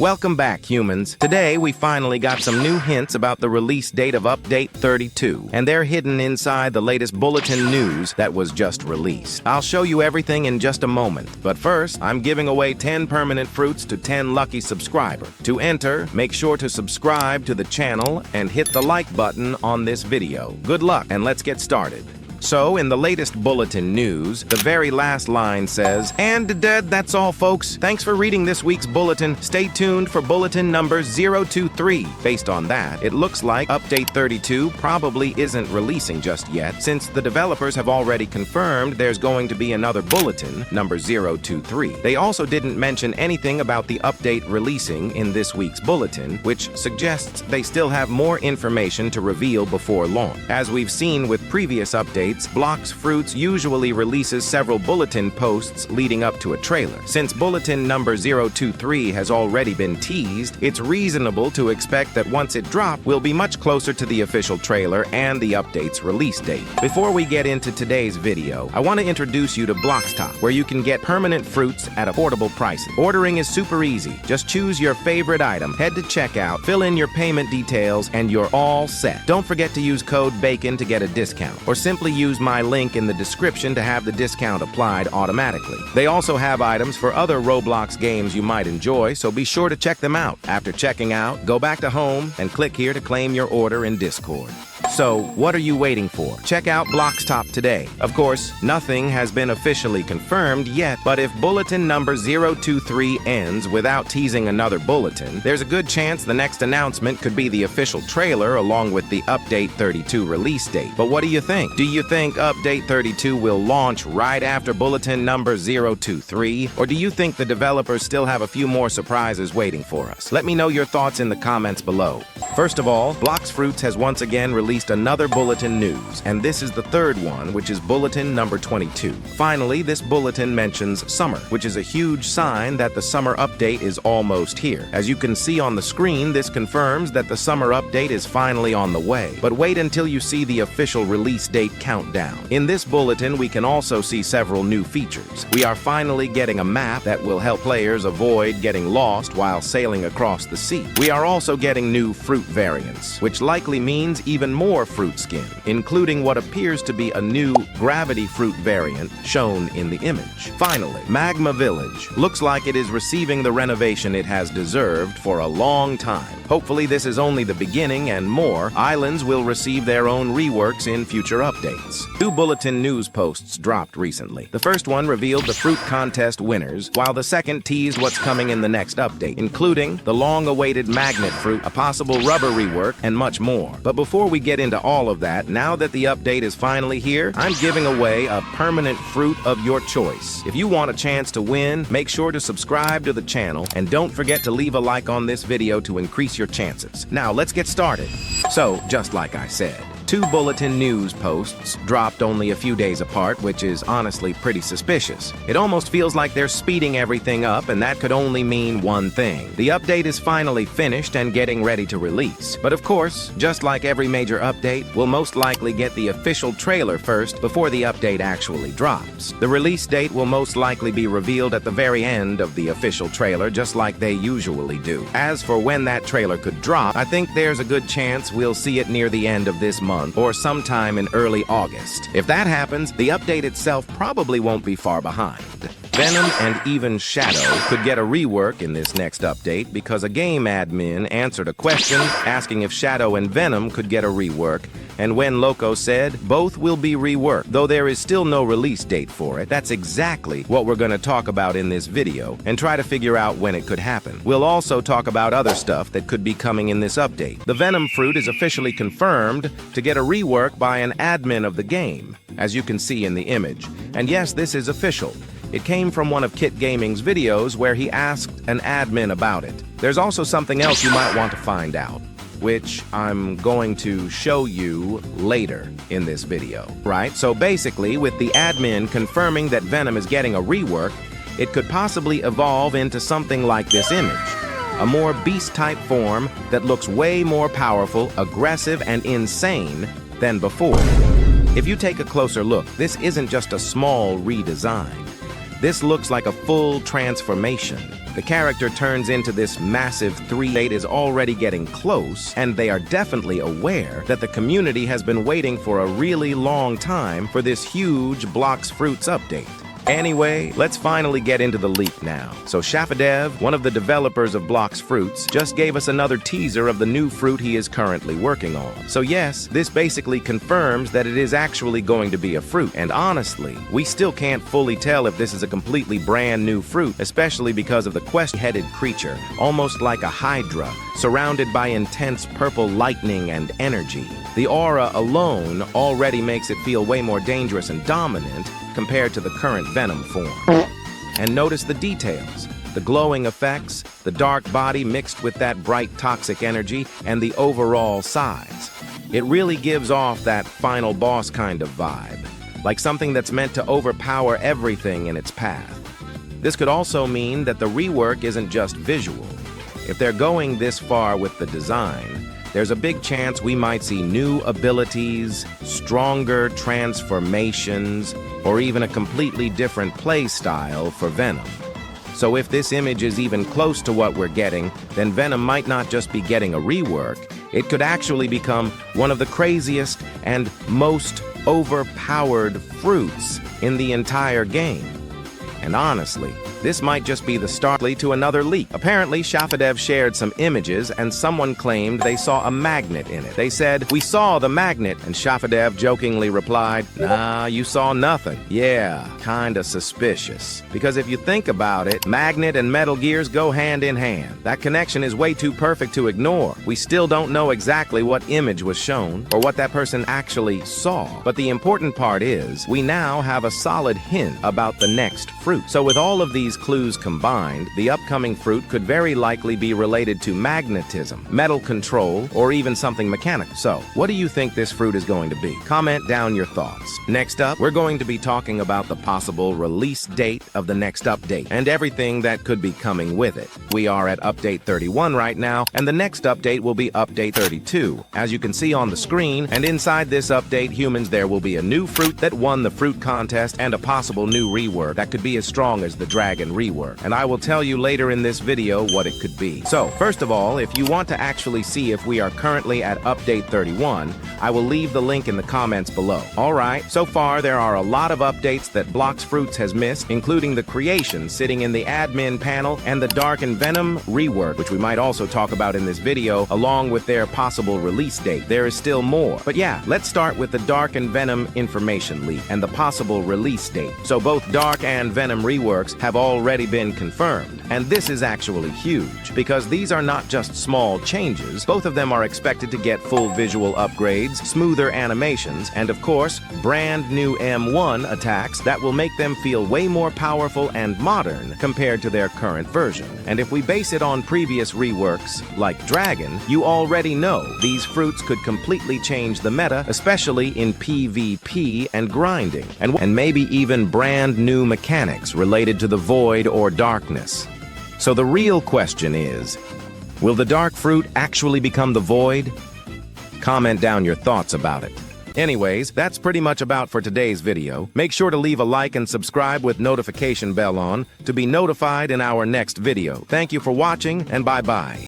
Welcome back, humans. Today, we finally got some new hints about the release date of Update 32, and they're hidden inside the latest bulletin news that was just released. I'll show you everything in just a moment, but first, I'm giving away 10 permanent fruits to 10 lucky subscribers. To enter, make sure to subscribe to the channel and hit the like button on this video. Good luck, and let's get started. So, in the latest bulletin news, the very last line says, "And that's all, folks. Thanks for reading this week's bulletin. Stay tuned for bulletin number 023. Based on that, it looks like Update 32 probably isn't releasing just yet, since the developers have already confirmed there's going to be another bulletin, number 023. They also didn't mention anything about the update releasing in this week's bulletin, which suggests they still have more information to reveal before launch. As we've seen with previous updates, Blox Fruits usually releases several bulletin posts leading up to a trailer. Since bulletin number 023 has already been teased, it's reasonable to expect that once it drops, we'll be much closer to the official trailer and the update's release date. Before we get into today's video, I want to introduce you to Bloxtop, where you can get permanent fruits at affordable prices. Ordering is super easy. Just choose your favorite item, head to checkout, fill in your payment details, and you're all set. Don't forget to use code BACON to get a discount, or simply use my link in the description to have the discount applied automatically. They also have items for other Roblox games you might enjoy, so be sure to check them out. After checking out, go back to home and click here to claim your order in Discord. So, what are you waiting for? Check out Bloxtop today. Of course, nothing has been officially confirmed yet, but if bulletin number 023 ends without teasing another bulletin, there's a good chance the next announcement could be the official trailer along with the Update 32 release date. But what do you think? Do you think Update 32 will launch right after bulletin number 023? Or do you think the developers still have a few more surprises waiting for us? Let me know your thoughts in the comments below. First of all, Blox Fruits has once again released another bulletin news, and this is the third one, which is bulletin number 22. Finally, this bulletin mentions summer, which is a huge sign that the summer update is almost here. As you can see on the screen, this confirms that the summer update is finally on the way. But wait until you see the official release date countdown. In this bulletin, we can also see several new features. We are finally getting a map that will help players avoid getting lost while sailing across the sea. We are also getting new fruit variants, which likely means even more fruit skin, including what appears to be a new gravity fruit variant shown in the image. Finally, Magma Village looks like it is receiving the renovation it has deserved for a long time. Hopefully this is only the beginning, and more islands will receive their own reworks in future updates. Two bulletin news posts dropped recently. The first one revealed the fruit contest winners, while the second teased what's coming in the next update, including the long-awaited magnet fruit, a possible rubber rework, and much more. But before we get into all of that, now that the update is finally here, I'm giving away a permanent fruit of your choice. If you want a chance to win, make sure to subscribe to the channel, and don't forget to leave a like on this video to increase your chances. Now, let's get started. So, just like I said, two bulletin news posts dropped only a few days apart, which is honestly pretty suspicious. It almost feels like they're speeding everything up, and that could only mean one thing. The update is finally finished and getting ready to release. But of course, just like every major update, we'll most likely get the official trailer first before the update actually drops. The release date will most likely be revealed at the very end of the official trailer, just like they usually do. As for when that trailer could drop, I think there's a good chance we'll see it near the end of this month, or sometime in early August. If that happens, the update itself probably won't be far behind. Venom and even Shadow could get a rework in this next update because a game admin answered a question asking if Shadow and Venom could get a rework, and when Loco said both will be reworked, though there is still no release date for it. That's exactly what we're going to talk about in this video and try to figure out when it could happen. We'll also talk about other stuff that could be coming in this update. The Venom fruit is officially confirmed to get a rework by an admin of the game, as you can see in the image. And yes, this is official. It came from one of Kit Gaming's videos where he asked an admin about it. There's also something else you might want to find out, which I'm going to show you later in this video, right? So basically, with the admin confirming that Venom is getting a rework, it could possibly evolve into something like this image. A more beast-type form that looks way more powerful, aggressive, and insane than before. If you take a closer look, this isn't just a small redesign. This looks like a full transformation. The character turns into this massive 3-8 is already getting close, and they are definitely aware that the community has been waiting for a really long time for this huge Blox Fruits update. Anyway, let's finally get into the leak now. So Shafadev, one of the developers of Blox Fruits, just gave us another teaser of the new fruit he is currently working on. So yes, this basically confirms that it is actually going to be a fruit. And honestly, we still can't fully tell if this is a completely brand new fruit, especially because of the quest-headed creature, almost like a hydra, surrounded by intense purple lightning and energy. The aura alone already makes it feel way more dangerous and dominant compared to the current Venom form. And notice the details. The glowing effects, the dark body mixed with that bright toxic energy, and the overall size. It really gives off that final boss kind of vibe, like something that's meant to overpower everything in its path. This could also mean that the rework isn't just visual. If they're going this far with the design, there's a big chance we might see new abilities, stronger transformations, or even a completely different play style for Venom. So if this image is even close to what we're getting, then Venom might not just be getting a rework, it could actually become one of the craziest and most overpowered fruits in the entire game. And honestly, this might just be the start to another leak. Apparently, Shafadev shared some images and someone claimed they saw a magnet in it. They said, "We saw the magnet," and Shafadev jokingly replied, "Nah, you saw nothing." Yeah, kinda suspicious. Because if you think about it, magnet and Metal Gears go hand in hand. That connection is way too perfect to ignore. We still don't know exactly what image was shown or what that person actually saw. But the important part is, we now have a solid hint about the next fruit. So with all of these clues combined, the upcoming fruit could very likely be related to magnetism, metal control, or even something mechanical. So, what do you think this fruit is going to be? Comment down your thoughts. Next up, we're going to be talking about the possible release date of the next update and everything that could be coming with it. We are at update 31 right now, and the next update will be update 32. As you can see on the screen, and inside this update, humans, there will be a new fruit that won the fruit contest and a possible new rework that could be as strong as the dragon rework, and I will tell you later in this video what it could be. So, first of all, if you want to actually see if we are currently at update 31, I will leave the link in the comments below. Alright, so far there are a lot of updates that Blox Fruits has missed, including the creation sitting in the admin panel and the Dark and Venom rework, which we might also talk about in this video, along with their possible release date. There is still more. But yeah, let's start with the Dark and Venom information leak and the possible release date. So both Dark and Venom reworks have already been confirmed, and this is actually huge because these are not just small changes. Both of them are expected to get full visual upgrades, smoother animations, and of course brand new M1 attacks that will make them feel way more powerful and modern compared to their current version. And if we base it on previous reworks like Dragon, you already know these fruits could completely change the meta, especially in PvP and grinding, and maybe even brand new mechanics related to the void or darkness. So the real question is, will the dark fruit actually become the void? Comment down your thoughts about it. Anyways, that's pretty much about for today's video. Make sure to leave a like and subscribe with notification bell on to be notified in our next video. Thank you for watching, and bye-bye.